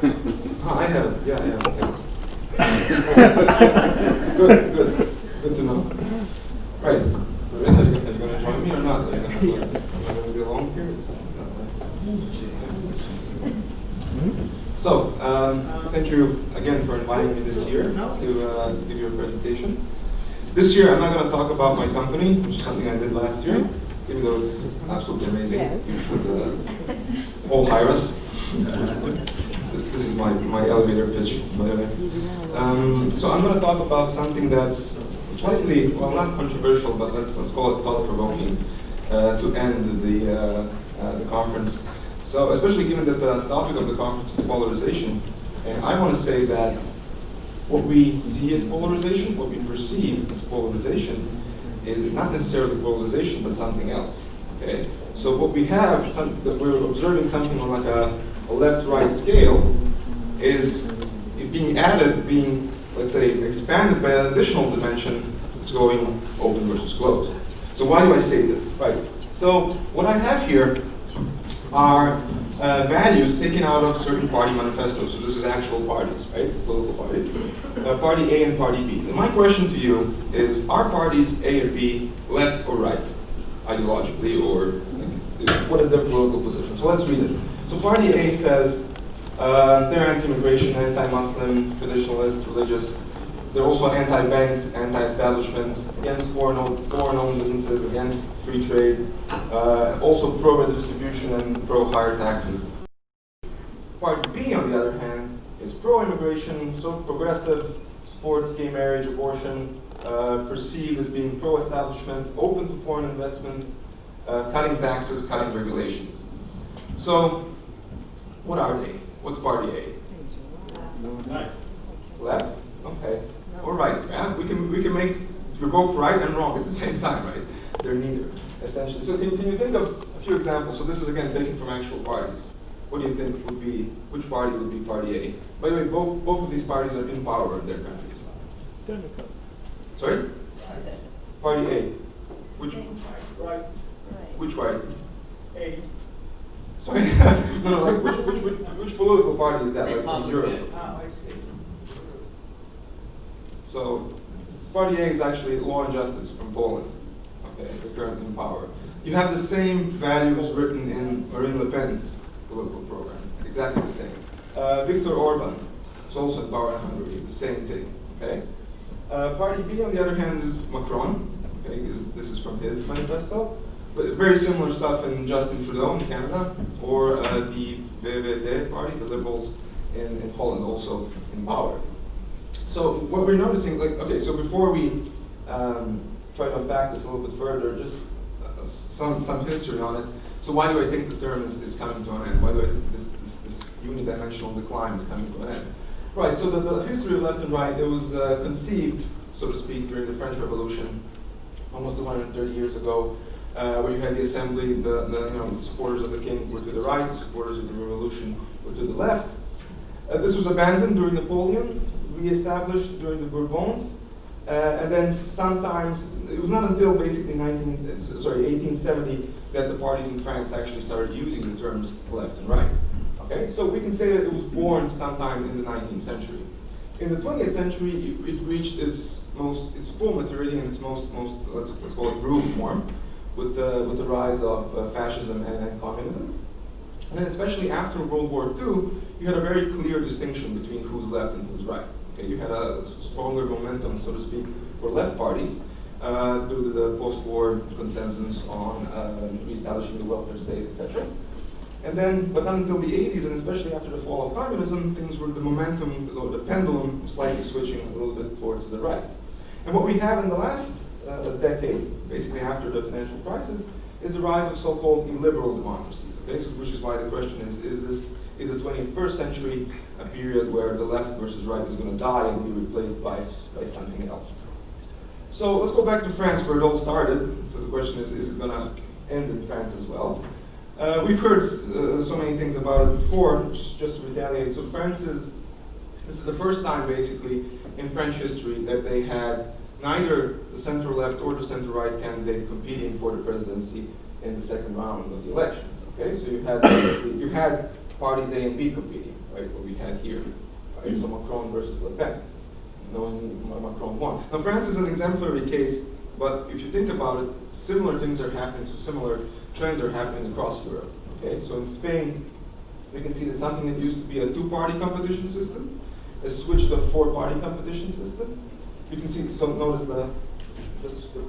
I have, yeah, thanks. Good to know. Right, Reza, are you going to join me or not? Am I going to be alone here? So, thank you again for inviting me this year to give you a presentation. This year, I'm not going to talk about my company, which is something I did last year, even though it's absolutely amazing. Yes. You should all hire us. This is my elevator pitch, by the way. So I'm going to talk about something that's slightly, well, not controversial, but let's call it thought-provoking to end the conference. So, especially given that the topic of the conference is polarization, and I want to say that what we see as polarization, what we perceive as polarization, is not necessarily polarization, but something else. Okay. So what we have, that we're observing something on like a left-right scale, is being added, being, let's say, expanded by an additional dimension. It's going open versus closed. So why do I say this? Right. So what I have here are values taken out of certain party manifestos. So this is actual parties, right? Political parties. Party A and Party B. And my question to you is, are parties A or B left or right, ideologically, or what is their political position? So let's read it. So Party A says they're anti-immigration, anti-Muslim, traditionalist, religious. They're also anti-banks, anti-establishment, against foreign-owned businesses, against free trade, also pro-redistribution and pro-higher taxes. Party B, on the other hand, is pro-immigration, so progressive, supports gay marriage, abortion, perceived as being pro-establishment, open to foreign investments, cutting taxes, cutting regulations. So, what are they? What's Party A? Left. Left? Okay. Or right, yeah? We can make, you're both right and wrong at the same time, right? They're neither, essentially. So can you think of a few examples? So this is, again, taken from actual parties. What do you think would be, which party would be Party A? By the way, both of these parties are in power in their countries. Democrats. Sorry? Party A. Which? Right. Which right? A. Sorry? No, like which political party is that? Like from Europe? Ah, I see. So, Party A is actually Law and Justice from Poland. Okay, they're currently in power. You have the same values written in Marine Le Pen's political program, exactly the same. Viktor Orban is also in power in Hungary, the same thing. Okay. Party B, on the other hand, is Macron. Okay, this is from his manifesto. But very similar stuff in Justin Trudeau in Canada, or the VVD party, the Liberals in Holland, also in power. So what we're noticing, like, okay, so before we try to unpack this a little bit further, just some history on it. So why do I think the term is coming to an end? Why do I think this unidimensional decline is coming to an end? Right, so the history of left and right, it was conceived, so to speak, during the French Revolution, almost 230 years ago, where you had the assembly, the supporters of the king were to the right, the supporters of the revolution were to the left. This was abandoned during Napoleon, re-established during the Bourbons, and then sometimes, it was not until basically 1870 that the parties in France actually started using the terms left and right. Okay, so we can say that it was born sometime in the 19th century. In the 20th century, it reached its full maturity and its most let's call it brutal form, with the rise of fascism and communism. And then especially after World War II, you had a very clear distinction between who's left and who's right. Okay, you had a stronger momentum, so to speak, for left parties due to the post-war consensus on reestablishing the welfare state, etc. And then, but not until the 80s, and especially after the fall of communism, the momentum, or the pendulum, was slightly switching a little bit towards the right. And what we have in the last decade, basically after the financial crisis, is the rise of so-called illiberal democracies. Okay, so which is why the question is the 21st century a period where the left versus right is going to die and be replaced by something else? So let's go back to France, where it all started. So the question is it going to end in France as well? We've heard so many things about it before, just to retaliate. So this is the first time basically in French history that they had neither the center-left or the center-right candidate competing for the presidency in the second round of the elections. Okay, so you had parties A and B competing, right? What we had here, right? So Macron versus Le Pen, knowing Macron won. Now France is an exemplary case, but if you think about it, similar things are happening, so similar trends are happening across Europe. Okay, so in Spain, we can see that something that used to be a two-party competition system has switched to a four-party competition system. You can see, so notice the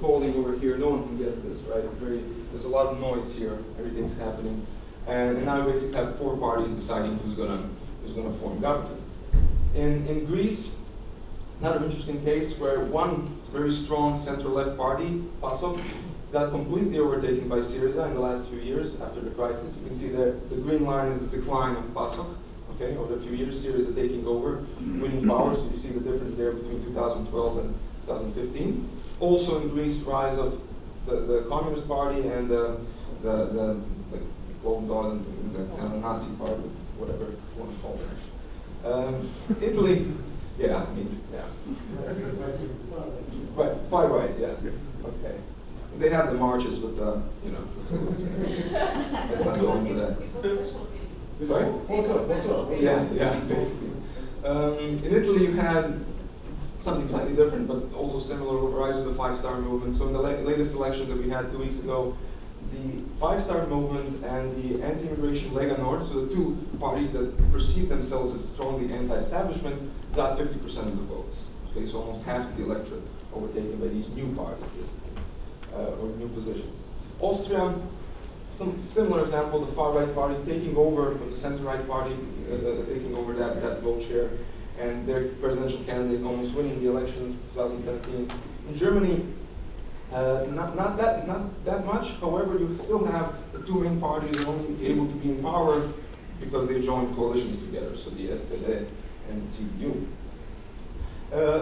polling over here. No one can guess this, right? It's there's a lot of noise here. Everything's happening, and now we basically have four parties deciding who's gonna form government. In Greece, another interesting case where one very strong center-left party, PASOK, got completely overtaken by Syriza in the last few years after the crisis. You can see there, the green line is the decline of PASOK, okay, over a few years, Syriza taking over, winning power, so you see the difference there between 2012 and 2015. Also in Greece, rise of the Communist Party and the Golden is the kind of Nazi party, whatever you want to call it. Italy, yeah, I mean, yeah. Right, far right, yeah, okay. They have the marches with the, the symbols. Let's not go into that. Sorry? Yeah, basically. In Italy, you had something slightly different, but also similar, rise of the five-star movement. So in the latest elections that we had 2 weeks ago, the five-star movement and the anti-immigration Lega Nord, so the two parties that perceive themselves as strongly anti-establishment, got 50% of the votes. Okay, so almost half of the electorate overtaken by these new parties, basically. Or new positions. Austria, some similar example, the far-right party taking over from the center-right party, taking over that vote share, and their presidential candidate almost winning the elections in 2017. In Germany, not that much. However, you still have the two main parties only able to be in power because they joined coalitions together, so the SPD and the CDU.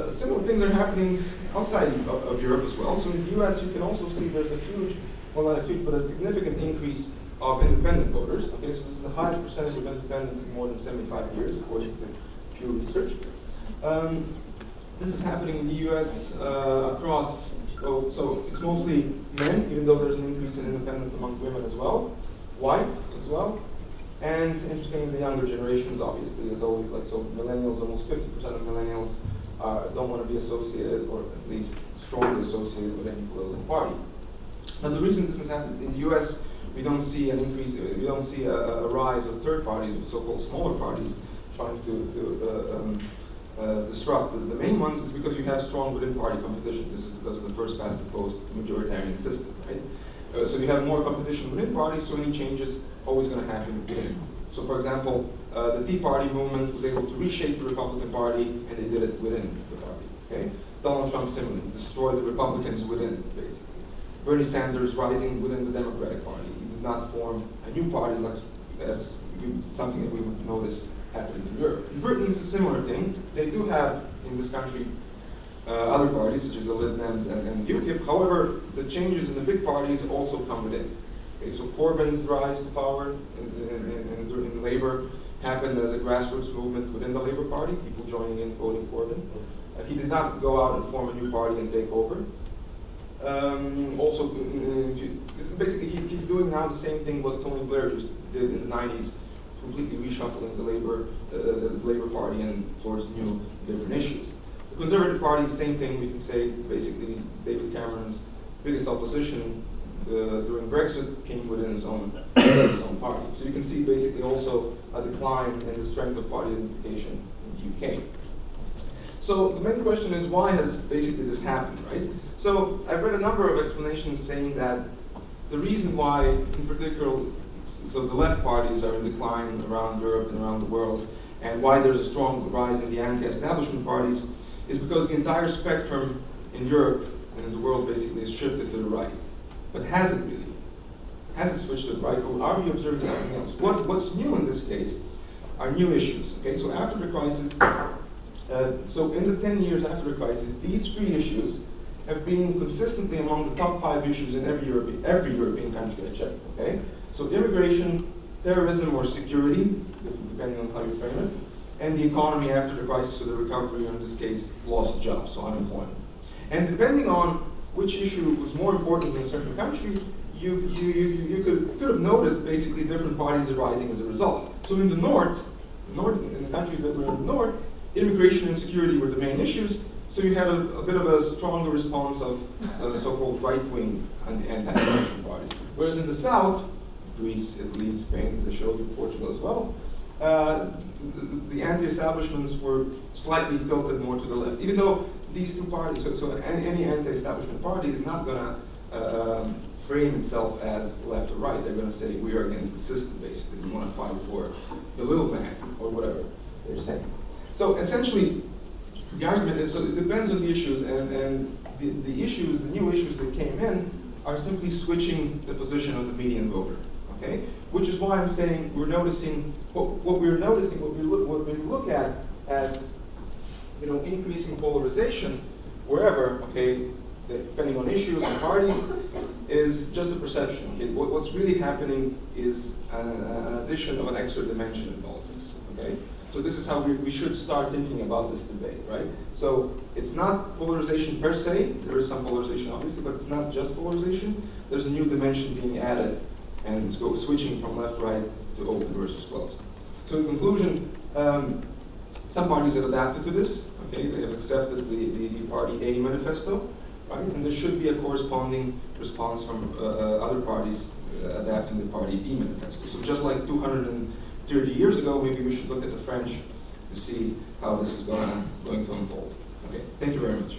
Similar things are happening outside of Europe as well. So in the US, you can also see there's a huge, well not a huge, but a significant increase of independent voters. Okay, so this is the highest percentage of independents in more than 75 years, according to Pew Research. This is happening in the US across, so it's mostly men, even though there's an increase in independence among women as well, whites as well. And interestingly, the younger generations, obviously, is always like, so millennials, almost 50% of millennials don't want to be associated, or at least strongly associated with any political party. Now, the reason this has happened in the US, we don't see an increase, we don't see a rise of third parties, of so-called smaller parties, trying to disrupt. The main ones is because you have strong within-party competition. This is because of the first-past-the-post majoritarian system, right? So you have more competition within parties, so any changes always going to happen within. So, for example, the Tea Party movement was able to reshape the Republican Party, and they did it within the party. Okay? Donald Trump similarly destroyed the Republicans within, basically. Bernie Sanders rising within the Democratic Party. He did not form a new party as something that we would notice happening in Europe. In Britain, it's a similar thing. They do have in this country other parties, such as the Lib Dems and UKIP. However, the changes in the big parties also come within. Okay, so Corbyn's rise to power in Labour happened as a grassroots movement within the Labour Party, people joining in, voting Corbyn. He did not go out and form a new party and take over. Also, basically, he's doing now the same thing what Tony Blair just did in the 90s, completely reshuffling the Labour Party and towards new, different issues. The Conservative Party, same thing. We can say basically David Cameron's biggest opposition during Brexit came within his own party. So you can see basically also a decline in the strength of party identification in the UK. So the main question is, why has basically this happened, right? So I've read a number of explanations saying that the reason why, in particular, so the left parties are in decline around Europe and around the world, and why there's a strong rise in the anti-establishment parties, is because the entire spectrum in Europe and in the world basically is shifted to the right. But has it really? Has it switched to the right, or are we observing something else? What's new in this case are new issues. Okay, so after the crisis, so in the 10 years after the crisis, these three issues have been consistently among the top 5 issues in every European country I checked. Okay, so immigration, terrorism, or security, depending on how you frame it, and the economy after the crisis, so the recovery, or in this case, loss of jobs, so unemployment. And depending on which issue was more important in a certain country, you could have noticed basically different parties arising as a result. So in the north, in the countries that were in the north, immigration and security were the main issues. So you had a bit of a stronger response of the so-called right-wing and the anti-establishment parties. Whereas in the south, Greece, Italy, Spain, as I showed you, Portugal as well, the anti-establishments were slightly tilted more to the left. Even though these two parties, so any anti-establishment party is not going to frame itself as left or right. They're going to say we are against the system, basically. We want to fight for the little man, or whatever they're saying. So essentially, the argument is, so it depends on the issues, and the issues, the new issues that came in, are simply switching the position of the median voter. Okay, which is why I'm saying we're noticing what we look at as, you know, increasing polarization wherever, okay, depending on issues and parties, is just a perception. Okay, what's really happening is an addition of an extra dimension in politics. Okay, so this is how we should start thinking about this debate, right? So it's not polarization per se. There is some polarization, obviously, but it's not just polarization. There's a new dimension being added, and it's switching from left-right to open versus closed. So in conclusion, some parties have adapted to this. Okay, they have accepted the Party A manifesto, right? And there should be a corresponding response from other parties adapting the Party B manifesto. So just like 230 years ago, maybe we should look at the French to see how this is going to unfold. Okay, thank you very much.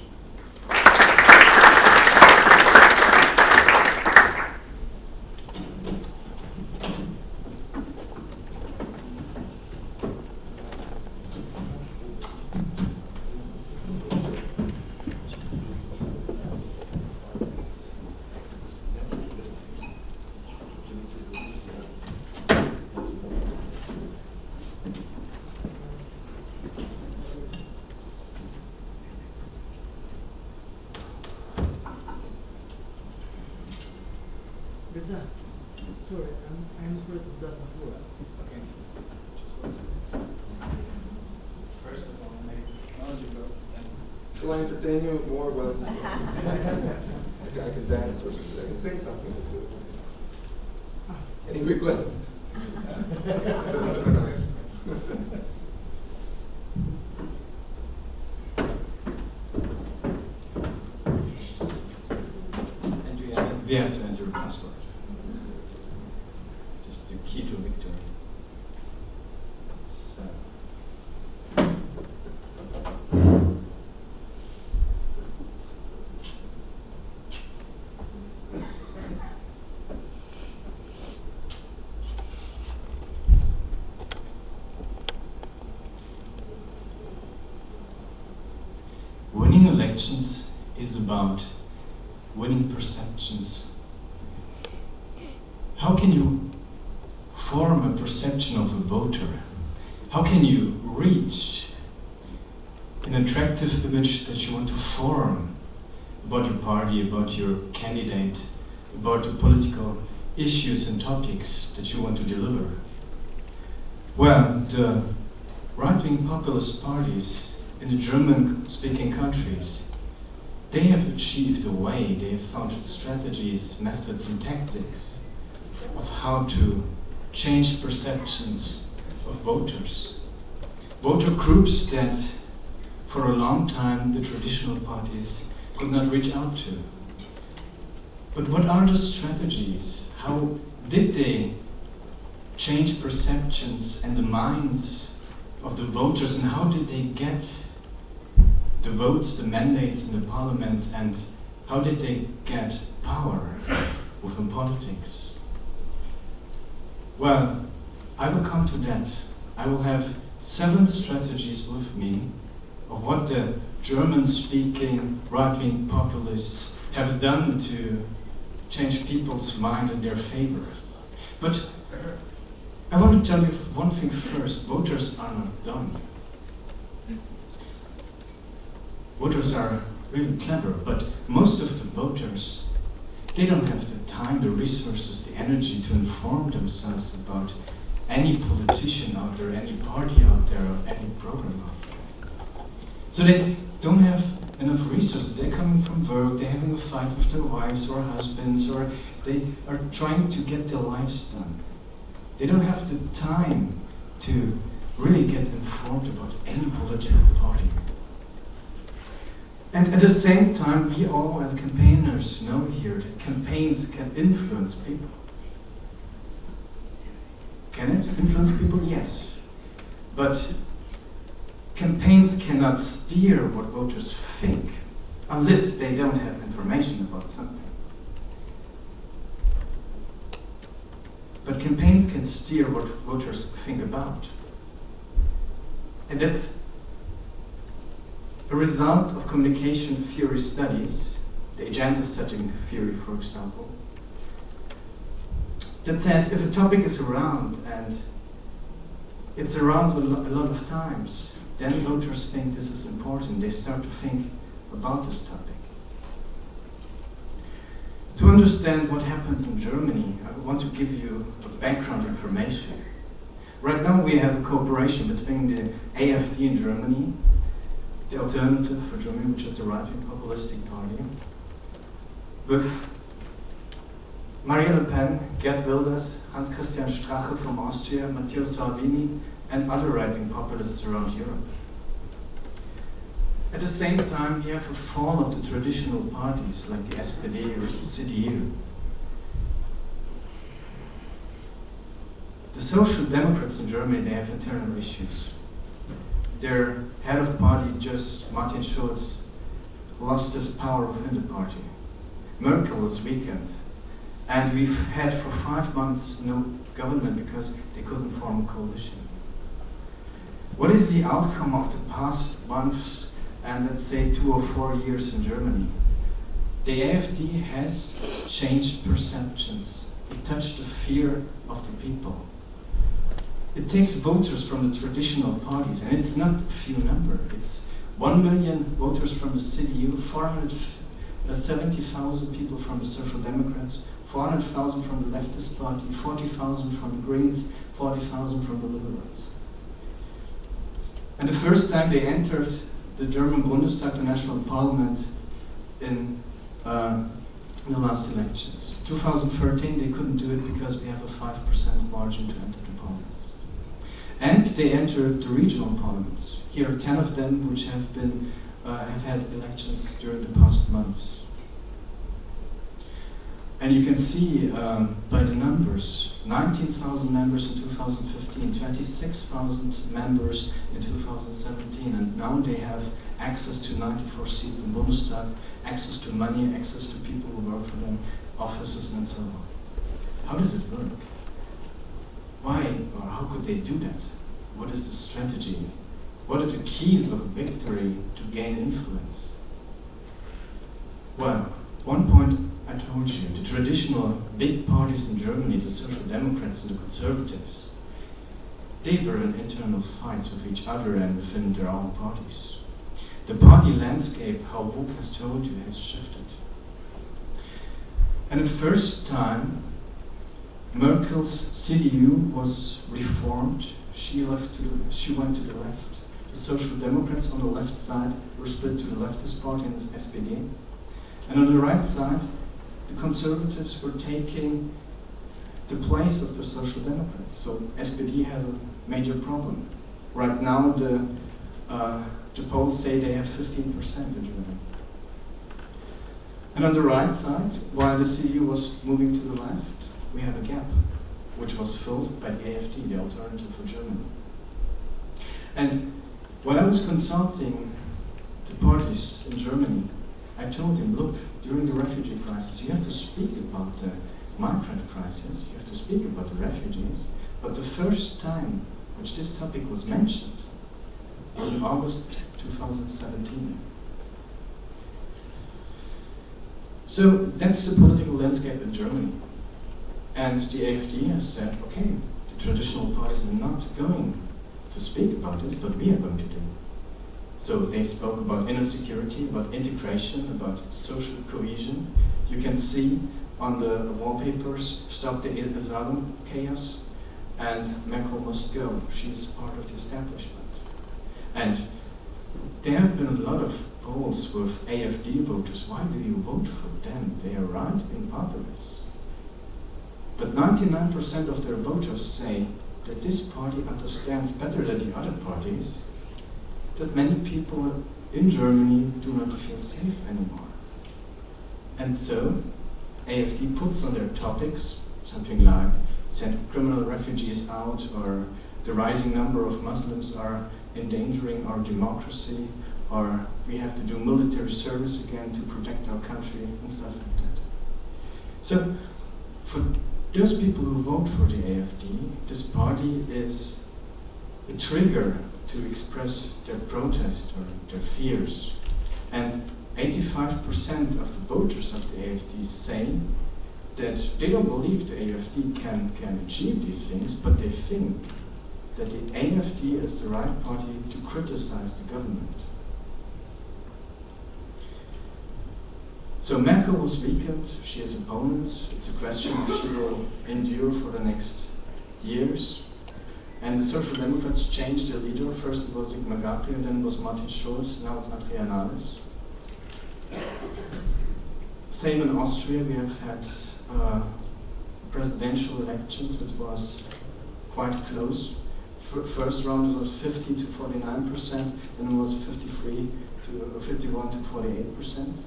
Reza, sorry, I'm afraid it does not work. Okay, just 1 second. First of all, make technology go. Shall I entertain you more? Well, I can dance or I can sing something. Any requests? And we have to enter a password. Just the key to victory. So. Winning elections is about winning perceptions. How can you form a perception of a voter? How can you reach an attractive image that you want to form about your party, about your candidate, about the political issues and topics that you want to deliver? Well, the right-wing populist parties in the German-speaking countries, they have achieved a way, they have found strategies, methods, and tactics of how to change perceptions of voters. Voter groups that for a long time the traditional parties could not reach out to. But what are the strategies? How did they change perceptions and the minds of the voters, and how did they get the votes, the mandates in the parliament, and how did they get power within politics? Well, I will come to that. I will have 7 strategies with me of what the German-speaking right-wing populists have done to change people's mind in their favor. But I want to tell you one thing first. Voters are not dumb. Voters are really clever, but most of the voters, they don't have the time, the resources, the energy to inform themselves about any politician out there, any party out there, or any program out there. So they don't have enough resources. They're coming from work, they're having a fight with their wives or husbands, or they are trying to get their lives done. They don't have the time to really get informed about any political party. And at the same time, we all as campaigners know here that campaigns can influence people. Can it influence people? Yes. But campaigns cannot steer what voters think unless they don't have information about something. But campaigns can steer what voters think about. And that's a result of communication theory studies, the agenda setting theory, for example, that says if a topic is around and it's around a lot of times, then voters think this is important. They start to think about this topic. To understand what happens in Germany, I want to give you a background information. Right now we have a cooperation between the AfD in Germany, the Alternative for Germany, which is a right-wing populistic party, with Marine Le Pen, Gerd Wilders, Hans-Christian Strache from Austria, Matteo Salvini, and other right-wing populists around Europe. At the same time, we have a fall of the traditional parties like the SPD or the CDU. The Social Democrats in Germany, they have internal issues. Their head of party, Martin Schulz, lost his power within the party. Merkel is weakened. And we've had for 5 months no government because they couldn't form a coalition. What is the outcome of the past months and let's say 2 or 4 years in Germany? The AfD has changed perceptions. It touched the fear of the people. It takes voters from the traditional parties, and it's not a few number. It's 1 million voters from the CDU, 470,000 people from the Social Democrats, 400,000 from the leftist party, 40,000 from the Greens, 40,000 from the Liberals. And the first time they entered the German Bundestag, the national parliament, in the last elections. 2013 they couldn't do it because we have a 5% margin to enter the parliament. And they entered the regional parliaments. Here are 10 of them which have been have had elections during the past months. And you can see by the numbers, 19,000 members in 2015, 26,000 members in 2017, and now they have access to 94 seats in Bundestag, access to money, access to people who work for them, offices and so on. How does it work? Why or how could they do that? What is the strategy? What are the keys of victory to gain influence? Well, one point I told you, the traditional big parties in Germany, the Social Democrats and the Conservatives, they were in internal fights with each other and within their own parties. The party landscape, how Vuk has told you, has shifted. And the first time, Merkel's CDU was reformed. She went to the left. The Social Democrats on the left side were split to the leftist party and the SPD. And on the right side, the Conservatives were taking the place of the Social Democrats. So SPD has a major problem. Right now, the polls say they have 15% in Germany. And on the right side, while the CDU was moving to the left, we have a gap, which was filled by the AfD, the Alternative for Germany. And when I was consulting the parties in Germany, I told him, look, during the refugee crisis, you have to speak about the migrant crisis, you have to speak about the refugees, but the first time which this topic was mentioned was in August 2017. So that's the political landscape in Germany. And the AfD has said, okay, the traditional parties are not going to speak about this, but we are going to do. So they spoke about inner security, about integration, about social cohesion. You can see on the wallpapers, stop the asylum chaos, and Merkel must go. She is part of the establishment. And there have been a lot of polls with AfD voters. Why do you vote for them? They are right-wing populists. But 99% of their voters say, that this party understands better than the other parties that many people in Germany do not feel safe anymore. And so, AfD puts on their topics something like send criminal refugees out, or the rising number of Muslims are endangering our democracy, or we have to do military service again to protect our country, and stuff like that. So, for those people who vote for the AfD, this party is a trigger to express their protest or their fears. And 85% of the voters of the AfD say that they don't believe the AfD can achieve these things, but they think that the AfD is the right party to criticize the government. So Merkel was weakened, she has opponents. It's a question if she will endure for the next years. And the Social Democrats changed their leader. First it was Sigmar Gabriel, then it was Martin Schulz, now it's Adrian Nahles. Same in Austria, we have had presidential elections, which was quite close. First round it was 50 to 49%, then it was 51 to 48%.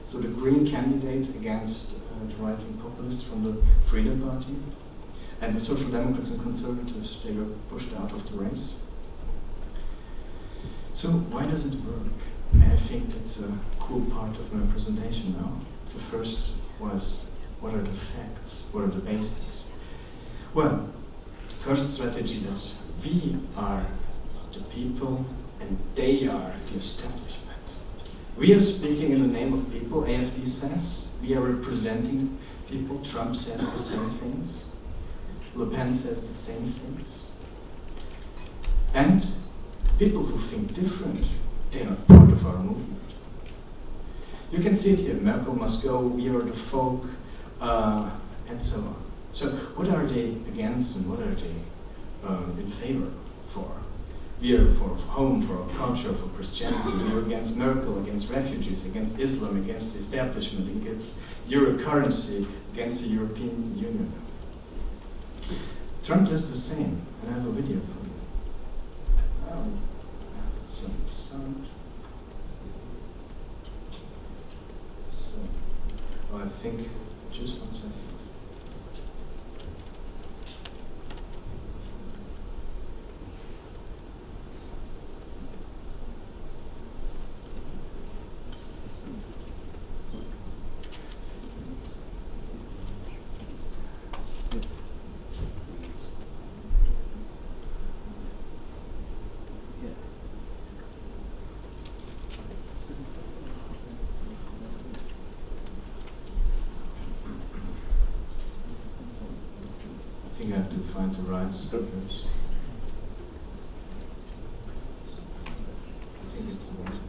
So the Green candidate against the right-wing populist from the Freedom Party, and the Social Democrats and Conservatives, they were pushed out of the race. So why does it work? And I think that's a cool part of my presentation now. The first was, what are the facts? What are the basics? Well, first strategy is, we are the people and they are the establishment. We are speaking in the name of people, AfD says. We are representing people. Trump says the same things. Le Pen says the same things. And people who think different, they're not part of our movement. You can see it here. Merkel must go, we are the folk, and so on. So what are they against and what are they in favor for? We are for home, for our culture, for Christianity. We are against Merkel, against refugees, against Islam, against the establishment, against euro currency, against the European Union. Trump does the same, and I have a video for you. Some sound. So, I think, just 1 second. I have to find the right speakers. I think it's the one.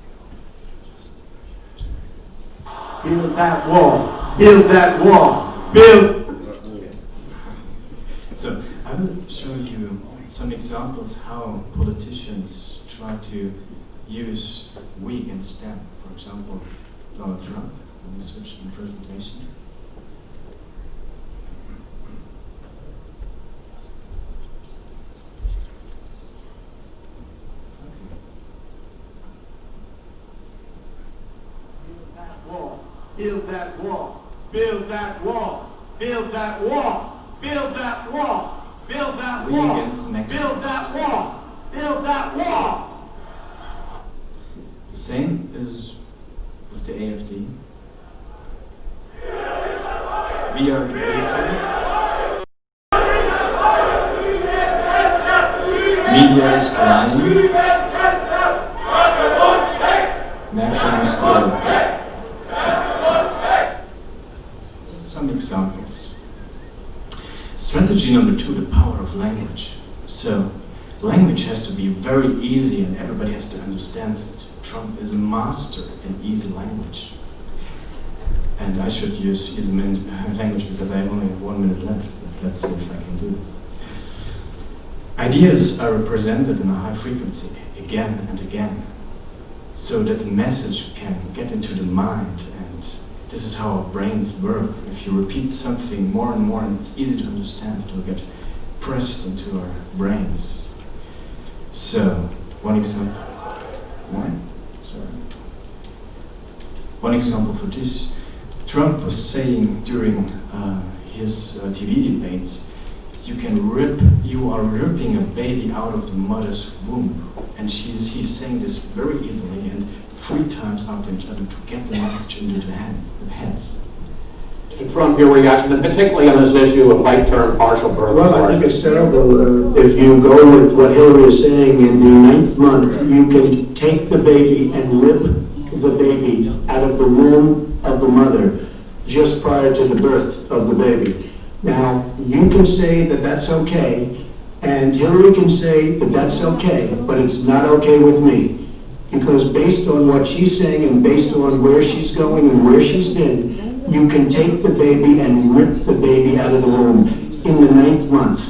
Build that wall. Build that wall. Build. Okay. So I will show you some examples how politicians try to use we against them. For example, Donald Trump. Let me switch the presentation. Build that wall. Build that wall. Build that wall. Build that wall. Build that wall. We against Mexico. Build that wall. Build that wall. The same is with the AfD. We are the people. Media is lying. Merkel must go. Some examples. Strategy number 2, the power of language. So, language has to be very easy and everybody has to understand it. Trump is a master in easy language. And I should use easy language because I only have 1 minute left, but let's see if I can do this. Ideas are represented in a high frequency, again and again, so that the message can get into the mind, and this is how our brains work. If you repeat something more and more and it's easy to understand, it will get pressed into our brains. So, one example. One example for this, Trump was saying during his TV debates, you are ripping a baby out of the mother's womb. And he's saying this very easily and 3 times after each other to get the message into the heads. Mr. Trump, your reaction, and particularly on this issue of late-term partial birth Well, I abortion. think it's terrible. If you go with what Hillary is saying, in the 9th month, you can take the baby and rip the baby out of the womb of the mother just prior to the birth of the baby. Now, you can say that that's okay, and Hillary can say that that's okay, but it's not okay with me. Because based on what she's saying and based on where she's going and where she's been, you can take the baby and rip the baby out of the womb in the 9th month.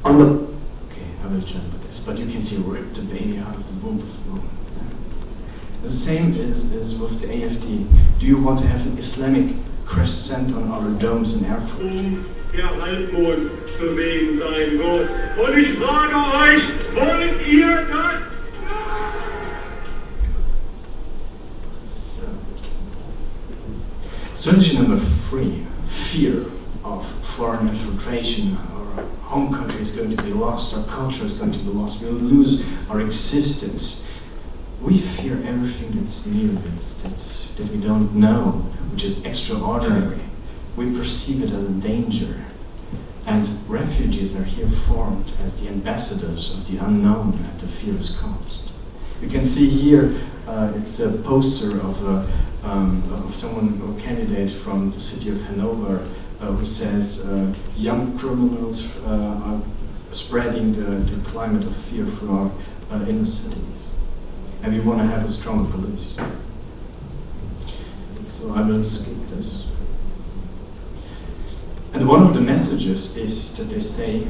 Okay, I will jump with this, but you can see rip the baby out of the womb of the woman. The same is with the AfD. Do you want to have an Islamic crescent on our domes in Erfurt? Der Halbmond zu sehen sein wird. Und ich frage euch, wollt ihr das? So. Strategy number 3, fear of foreign infiltration. Our home country is going to be lost, our culture is going to be lost, we'll lose our existence. We fear everything that's new, that we don't know, which is extraordinary. We perceive it as a danger. And refugees are here formed as the ambassadors of the unknown and the fear is caused. You can see here, it's a poster of someone, a candidate from the city of Hanover, who says young criminals are spreading the climate of fear through our inner cities. And we want to have a stronger police. So I will skip this. And one of the messages is that they say,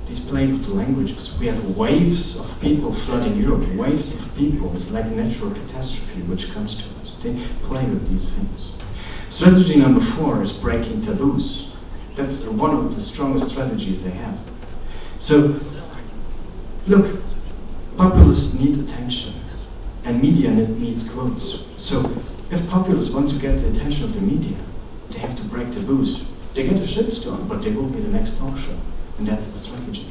these play with the languages. We have waves of people flooding Europe, waves of people. It's like a natural catastrophe which comes to us. They play with these things. Strategy number 4 is breaking taboos. That's one of the strongest strategies they have. So, look, populists need attention. And media needs quotes. So, if populists want to get the attention of the media, they have to break taboos. They get a shitstorm, but they will be the next talk show. And that's the strategy.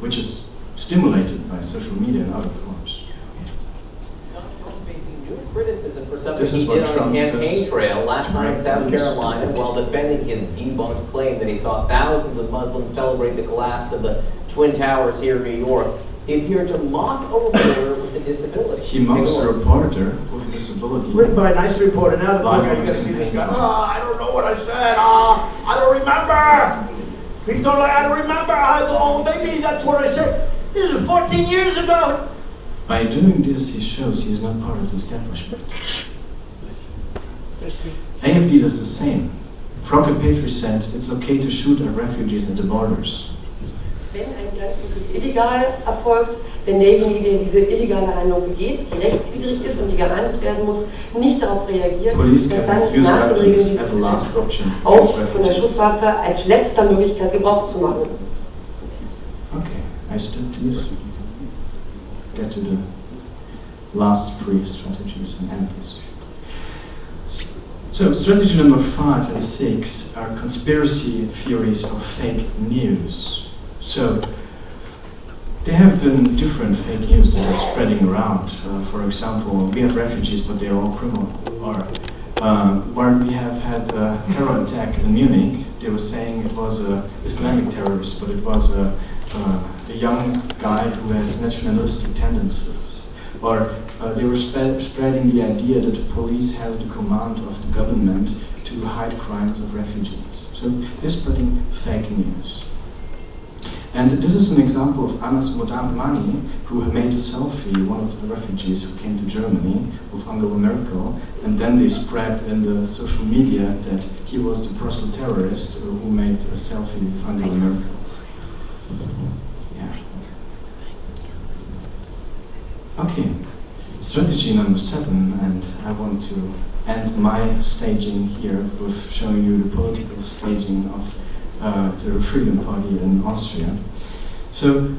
Which is stimulated by social media and other forms. Criticism for something This is he what did on Trump the does campaign trail last to night in break South taboos. Carolina while defending his debunked claim that he saw thousands of Muslims celebrate the collapse of the Twin Towers here in New York. He appeared to mock a reporter with a disability. He mocks a reporter with a disability. Written by a nice reporter. Now the poor Live guy, on you gotta his see this guy. campaign. I don't know what I said. I don't remember. He's going like, I don't remember. Maybe that's what I said. This is 14 years ago. By doing this, he shows he is not part of the establishment. AfD does the same. Frauke Petri said it's okay to shoot at refugees at the borders. Wenn ein Grenzbetritt illegal erfolgt, wenn derjenige, der diese illegale Handlung begeht, die rechtswidrig ist und die geahndet werden muss, nicht darauf reagiert, Police dass can dann use nach den Regeln weapons dieses as a last Gesetzes option auch against von der refugees. Schusswaffe als letzter Möglichkeit Gebrauch zu machen. Okay, I step this. Get to the last 3 strategies and end this. So, strategy number 5 and 6 are conspiracy theories of fake news. So, there have been different fake news that are spreading around. For example, we have refugees, but they are all criminal. Or where we have had a terror attack in Munich, they were saying it was an Islamic terrorist, but it was a young guy who has nationalistic tendencies. Or they were spreading the idea that the police has the command of the government to hide crimes of refugees. So they're spreading fake news. And this is an example of Anas Modamani, who made a selfie, one of the refugees who came to Germany, with Angela Merkel, and then they spread in the social media that he was the Brussels terrorist who made a selfie with Angela Merkel. Yeah. Okay, strategy number 7, and I want to end my staging here with showing you the political staging of to the Freedom Party in Austria. So,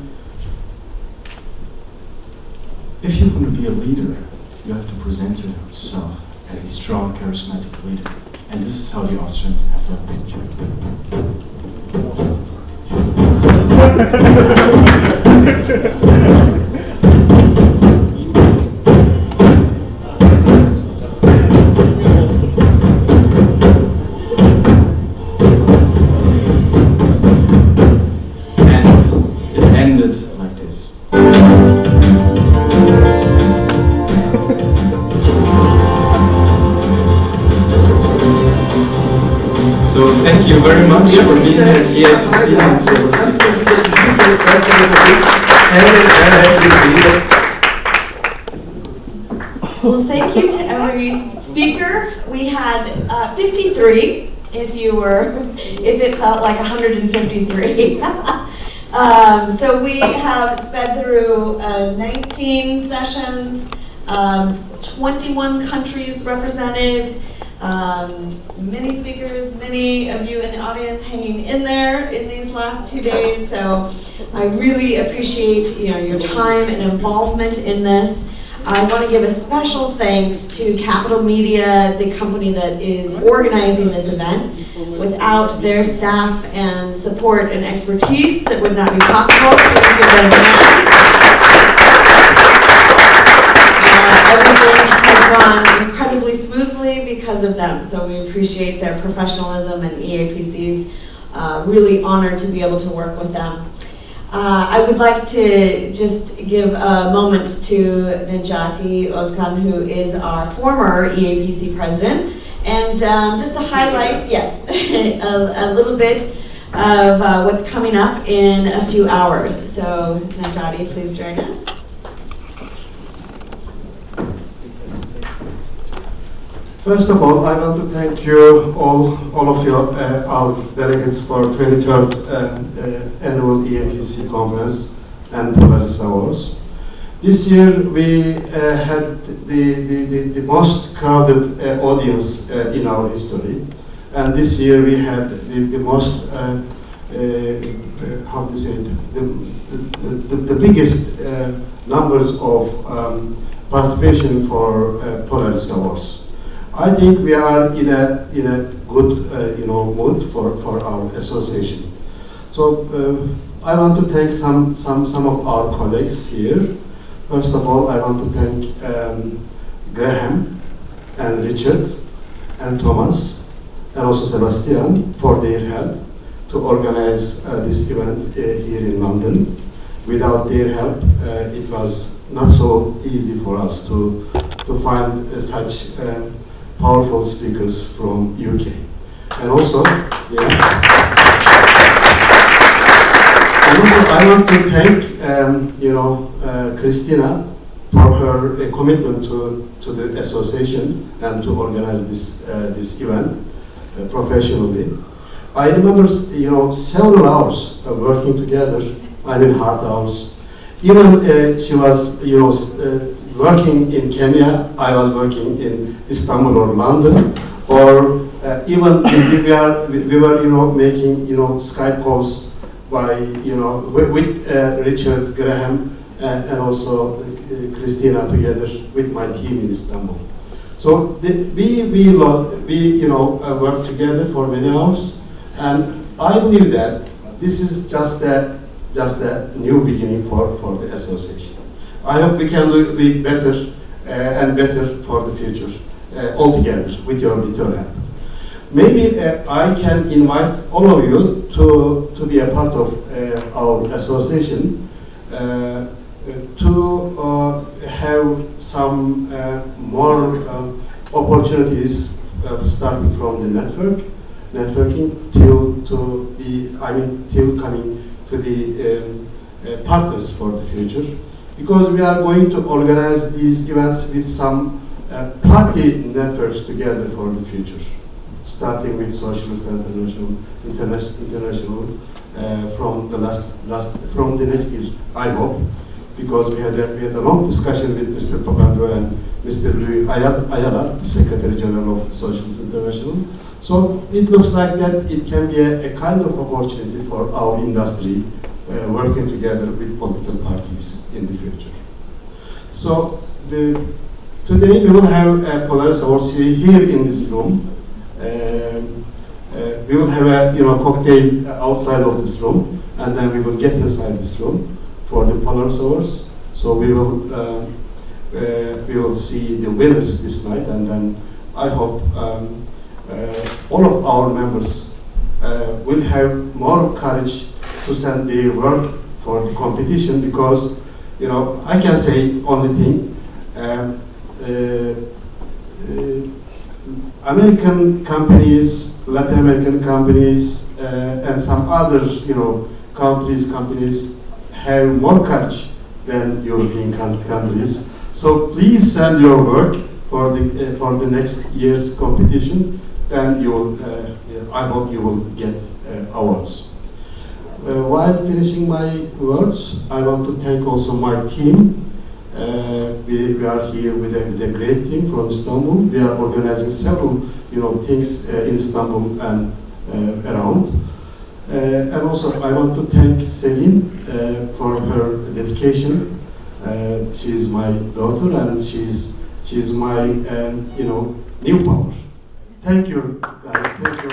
if you want to be a leader, you have to present yourself as a strong, charismatic leader. And this is how the Austrians have done And it ended like this. So thank you very much for being here at EAPC and for listening to us. Well, thank you to every speaker. We had 53, if it felt like 153. So we have sped through 19 sessions, 21 countries represented, many speakers, many of you in the audience hanging in there in these last 2 days. So I really appreciate your time and involvement in this. I want to give a special thanks to Capital Media, the company that is organizing this event. Without their staff and support and expertise, it would not be possible. Please give them a hand. Everything has gone incredibly smoothly because of them, so we appreciate their professionalism, and EAPC's really honored to be able to work with them. I would like to just give a moment to Necati Özkan, who is our former EAPC president, and just to highlight, yes, a little bit of what's coming up in a few hours. So Necati, please join us. First of all, I want to thank you all of you, our delegates for 23rd annual EAPC Conference and Polaris Awards. This year we had the most crowded audience in our history, and this year we had the most, how to say it, the biggest numbers of participation for Polaris Awards. I think we are in a good mood for our association. So I want to thank some of our colleagues here. First of all, I want to thank Graham and Richard and Thomas and also Sebastian for their help to organize this event here in London. Without their help, it was not so easy for us to find such powerful speakers from UK. And also, I want to thank Christina for her commitment to the association and to organize this event professionally. I remember several hours working together. I mean hard hours. Even she was working in Kenya, I was working in Istanbul or London, or even we were making Skype calls by with Richard Graham and also Christina together with my team in Istanbul. So we worked together for many hours, and I believe that this is just a new beginning for the association. I hope we can do it better and better for the future altogether with your help. Maybe I can invite all of you to be a part of our association to have some more opportunities starting from the networking till coming to be partners for the future. Because we are going to organize these events with some party networks together for the future, starting with Socialist International from the next year, I hope, because we had a long discussion with Mr. Papandreou and Mr. Louis Ayala, the Secretary General of Socialist International. So it looks like that it can be a kind of opportunity for our industry working together with political parties in the future. So today we will have a Polaris Award here in this room. We will have a cocktail outside of this room, and then we will get inside this room for the Polaris Awards. So we will see the winners this night, and then I hope all of our members will have more courage to send their work for the competition, because I can say only thing. American companies, Latin American companies, and some other companies have more courage than European countries. So please send your work for the next year's competition, then you will. I hope you will get awards. While finishing my words, I want to thank also my team. We are here with a great team from Istanbul. We are organizing several things in Istanbul and around. And also I want to thank Celine for her dedication. She is my daughter, and she's my new power. Thank you, guys. Thank you.